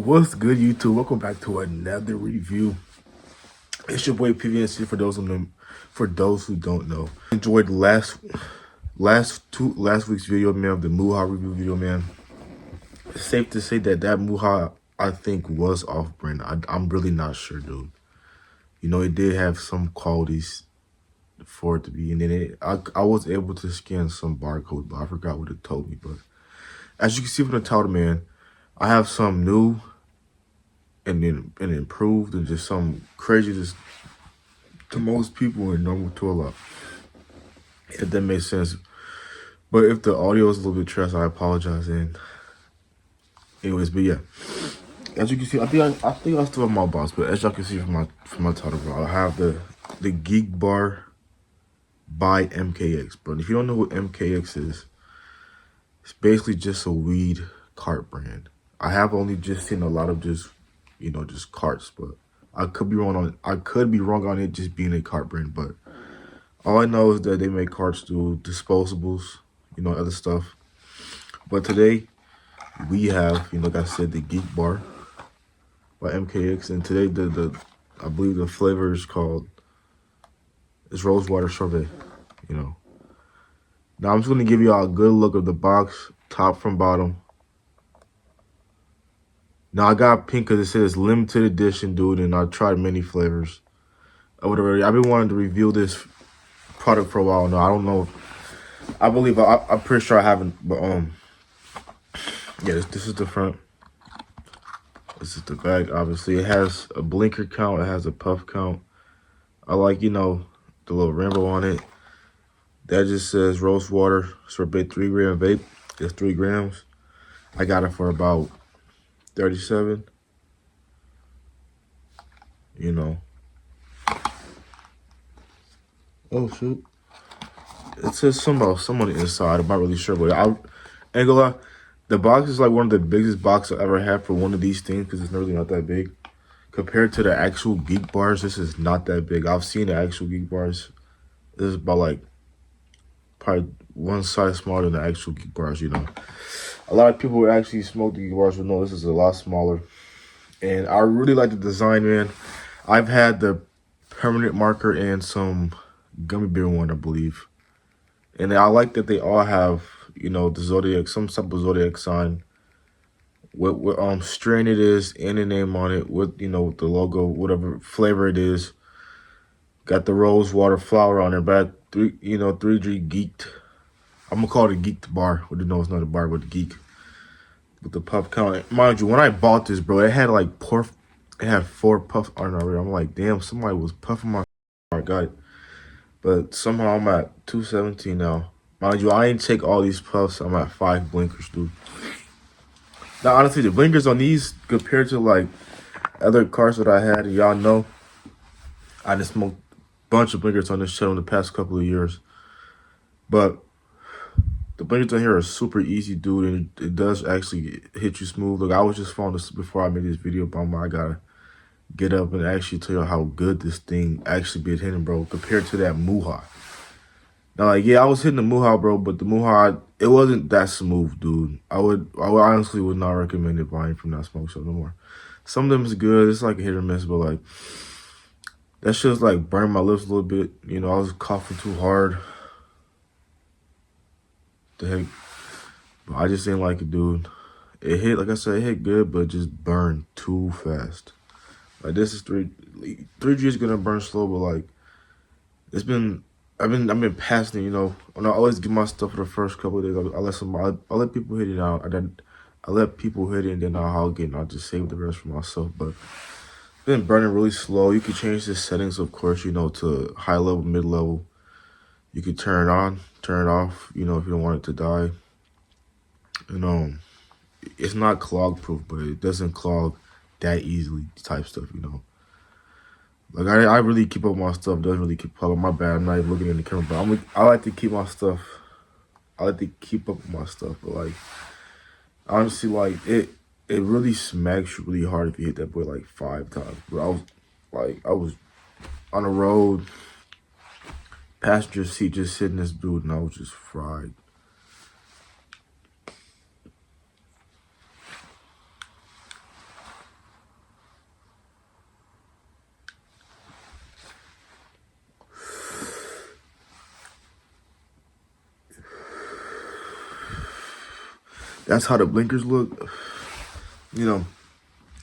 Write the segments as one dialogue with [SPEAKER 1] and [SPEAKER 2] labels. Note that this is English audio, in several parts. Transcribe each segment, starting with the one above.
[SPEAKER 1] What's good, YouTube? Welcome back to another review. It's your boy PVNC. For those who don't know, enjoyed last week's video, man, of the Muha review video, man. It's safe to say that Muha, I think, was off-brand. I'm really not sure, dude. You know, it did have some qualities for it to be, and then I was able to scan some barcode, but I forgot what it told me. But as you can see from the title, man, I have some new and improved, and just some crazy just to most people and normal to a lot, if that makes sense. But if the audio is a little bit trash, I apologize. And anyways, but yeah, as you can see, I think I still have my box, but as y'all can see from my title, bro, I have the Geek Bar by MKX, bro. And if you don't know who MKX is, it's basically just a weed cart brand. I have only just seen a lot of just carts, but I could be wrong on it just being a cart brand. But all I know is that they make carts, do disposables, other stuff. But today we have, like I said, the Geek Bar by MKX, and today I believe the flavor is Rosewater Sorbet. Now I'm just gonna give y'all a good look of the box, top from bottom. Now I got pink because it says limited edition, dude, and I tried many flavors or whatever. I've been wanting to review this product for a while now. I don't know. I'm pretty sure I haven't, but yeah, this is the front. This is the back. Obviously, it has a blinker count. It has a puff count. I like, the little rainbow on it. That just says Rosewater Sorbet 3 gram vape. It's 3 grams. I got it for about $37. Oh shoot. It says something about someone inside. I'm not really sure, but I ain't gonna lie. The box is like one of the biggest boxes I ever had for one of these things, because it's really not that big. Compared to the actual Geek Bars, this is not that big. I've seen the actual Geek Bars. This is about like probably one size smaller than the actual Geek Bars, A lot of people who actually smoke the Geek Bars will know this is a lot smaller. And I really like the design, man. I've had the permanent marker and some gummy bear one, I believe. And I like that they all have, the Zodiac, some type of Zodiac sign. What strain it is, and the name on it, with, the logo, whatever flavor it is. Got the rose water flower on there, but 3G Geeked. I'm gonna call it a Geeked bar. Well, no, it's not a bar, but a geek. With the puff count. Mind you, when I bought this, bro, it had like 4 puffs on it. I'm like, damn, somebody was puffing my I got it. But somehow I'm at 217 now. Mind you, I ain't take all these puffs. I'm at 5 blinkers, dude. Now, honestly, the blinkers on these, compared to like other cars that I had, y'all know, I just smoked a bunch of blinkers on this channel in the past couple of years. But the blinkers on here are super easy, dude, and it does actually hit you smooth. Look, I was just falling asleep before I made this video, but I gotta get up and actually tell you how good this thing actually be hitting, bro, compared to that Muha. Now, like, yeah, I was hitting the Muha, bro, but the Muha, it wasn't that smooth, dude. I honestly would not recommend it buying from that smoke shop no more. Some of them is good. It's like a hit or miss, but like, that shit was like burning my lips a little bit. I was coughing too hard. The heck, but I just didn't like it, dude. It hit, like I said, it hit good, but just burned too fast. Like, this is 3G is gonna burn slow, but like, I've been passing it, and I always give my stuff for the first couple of days. I let people hit it out, and then I let people hit it, and then I'll just save the rest for myself. But it's been burning really slow. You can change the settings, of course, to high level, mid level. You could turn it on, turn it off, if you don't want it to die. It's not clog proof, but it doesn't clog that easily, type stuff, Like, I really keep up my stuff. Doesn't really keep up. My bad. I'm not even looking in the camera, but I like to keep my stuff. I like to keep up with my stuff, but like, honestly, like, it really smacks you really hard if you hit that boy like 5 times. But I was on the road, passenger seat, just sitting this dude, and I was just fried. That's how the blinkers look. You know,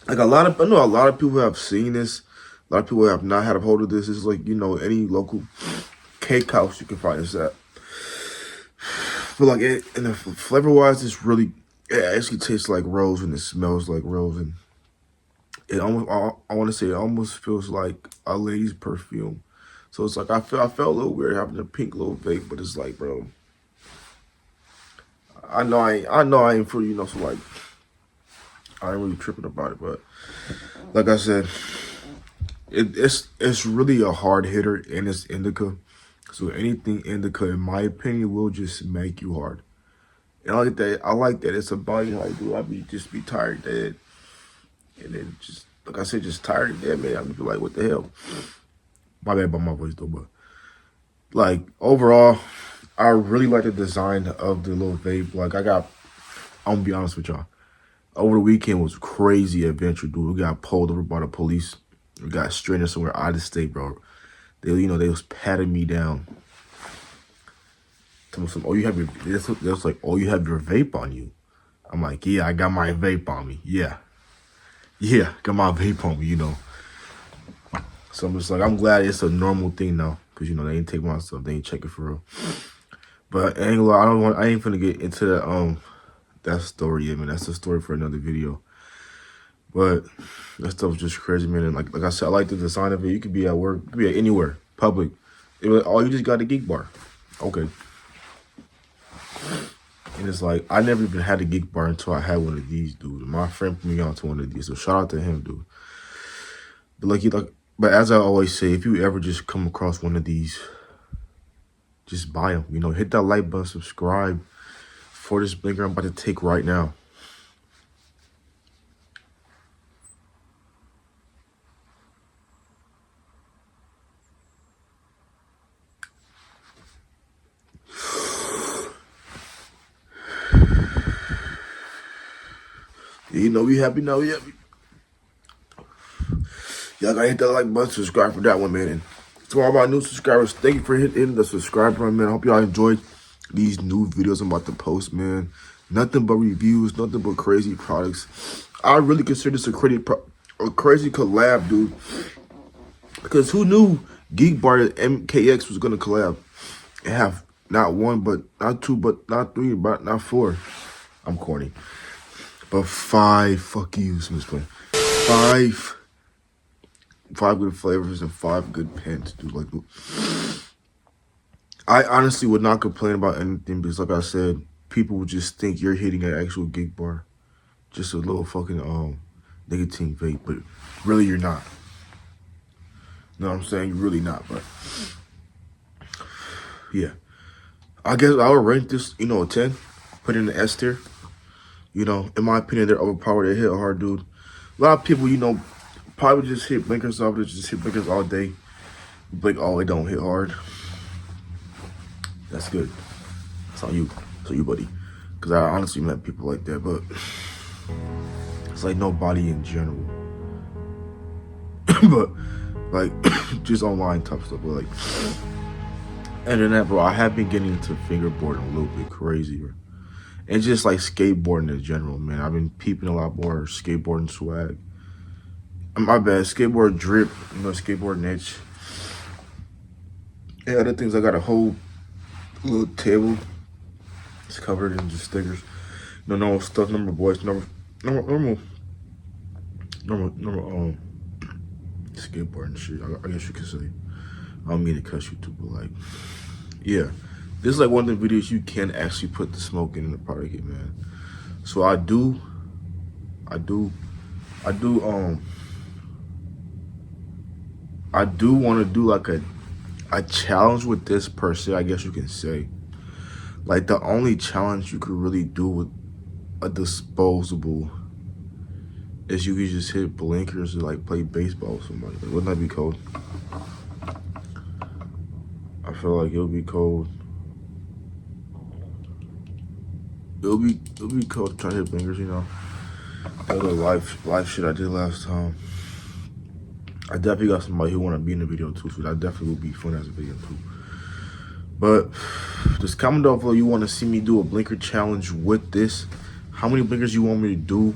[SPEAKER 1] like I know a lot of people have seen this. A lot of people have not had a hold of this. It's like, you know, any local cake house you can find this at. But like, and the flavor wise, it's really, it actually tastes like rose and it smells like rose. And it almost, I want to say it almost feels like a lady's perfume. So it's like, I felt a little weird having a pink little vape, but it's like, bro, I know I ain't for, you know, so like, I ain't really tripping about it. But like I said, it's really a hard hitter, and it's indica. So anything indica, in my opinion, will just make you hard. And I like that. I like that. It's a body like, dude, I be tired dead, and then just like I said, just tired dead, man. I be like, what the hell? My bad about my voice though, but like overall, I really like the design of the little vape. Like I'm gonna be honest with y'all. Over the weekend was crazy adventure, dude. We got pulled over by the police. We got stranded somewhere out of state, bro. They, you know, they was patting me down. Tell me some, oh, you have your, they was like, oh, you have your vape on you. I'm like, yeah, I got my vape on me. Yeah, got my vape on me, you know. So I'm just like, I'm glad it's a normal thing now, cause you know they ain't take my stuff, they ain't check it for real. But I ain't gonna lie, I ain't finna get into that story yet, man. That's a story for another video. But that stuff's just crazy, man. And like I said, I like the design of it. You could be at work, you could be at anywhere, public. It was, oh, you just got a geek bar. Okay. And it's like, I never even had a geek bar until I had one of these, dude. My friend put me on to one of these. So shout out to him, dude. But as I always say, if you ever just come across one of these, just buy them. You know, hit that like button, subscribe for this blinker I'm about to take right now. You know, we happy now, we happy. Y'all gotta hit that like button, subscribe for that one, man. And to all my new subscribers, thank you for hitting the subscribe button, man. I hope y'all enjoyed these new videos I'm about to post, man. Nothing but reviews, nothing but crazy products. I really consider this a crazy collab, dude. Because who knew Geek Bar and MKX was gonna collab and have not one, but not two, but not three, but not four. I'm corny. But 5, fuck you, Smith Plain. 5 good flavors and 5 good pens, dude. Like, I honestly would not complain about anything because, like I said, people would just think you're hitting an actual geek bar, just a little fucking nicotine vape, but really you're not. You know what I'm saying? You're really not. But yeah, I guess I would rate this, you know, a 10. Put it in the S tier. You know, in my opinion, they're overpowered. They hit hard, dude. A lot of people, you know, probably just hit blinkers off. They just hit blinkers all day. Blink, oh, it don't hit hard. That's good. It's on you. It's on you, buddy. Because I honestly met people like that, but it's like nobody in general. But, like, just online type stuff. But, like, other than that, bro, I have been getting into fingerboarding a little bit crazier. And just like skateboarding in general, man. I've been peeping a lot more skateboarding swag. My bad, skateboard drip, you know, skateboard niche. And other things, I got a whole little table. It's covered in just stickers. No normal stuff, normal boys, normal skateboarding shit, I guess you could say. I don't mean to cuss you too, but like, yeah. This is like one of the videos you can actually put the smoke in the product, man. So I do want to do like a challenge with this per se, I guess you can say. Like the only challenge you could really do with a disposable is you could just hit blinkers or like play baseball with somebody. Like, wouldn't that be cold? I feel like it would be cold. It'll be cool to try to hit blinkers, you know. That was life shit I did last time. I definitely got somebody who want to be in the video too, so that definitely will be fun as a video too. But just comment down below you want to see me do a blinker challenge with this. how many blinkers you want me to do.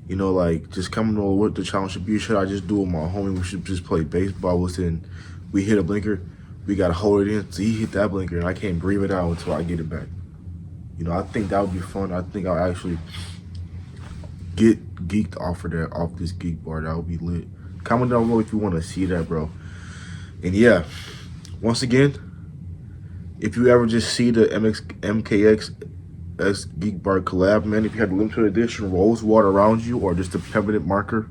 [SPEAKER 1] You know, like, just comment on what the challenge should be. Should I just do it with my homie? We should just play baseball. Listen, we hit a blinker, we gotta hold it in. So he hit that blinker, and I can't breathe it out until I get it back. You know, I think that would be fun. I think I'll actually get geeked off of that, off this geek bar. That would be lit. Comment down below if you want to see that, bro. And yeah, once again, if you ever just see the MKXxGeeked bar collab, man, if you had a limited edition rose water around you or just a permanent marker,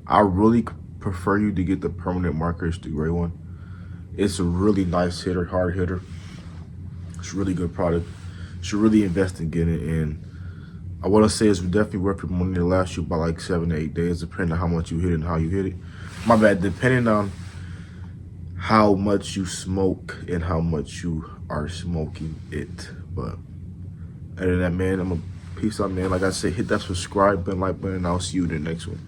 [SPEAKER 1] I really prefer you to get the permanent marker. It's the gray one. It's a really nice hitter, hard hitter. It's a really good product. You should really invest in getting it. And I want to say it's definitely worth your money to last you about like 7 to 8 days, depending on how much you hit it and how you hit it. My bad, depending on how much you smoke and how much you are smoking it. But other than that, man, I'm a peace out, man. Like I said, hit that subscribe button, like button, and I'll see you in the next one.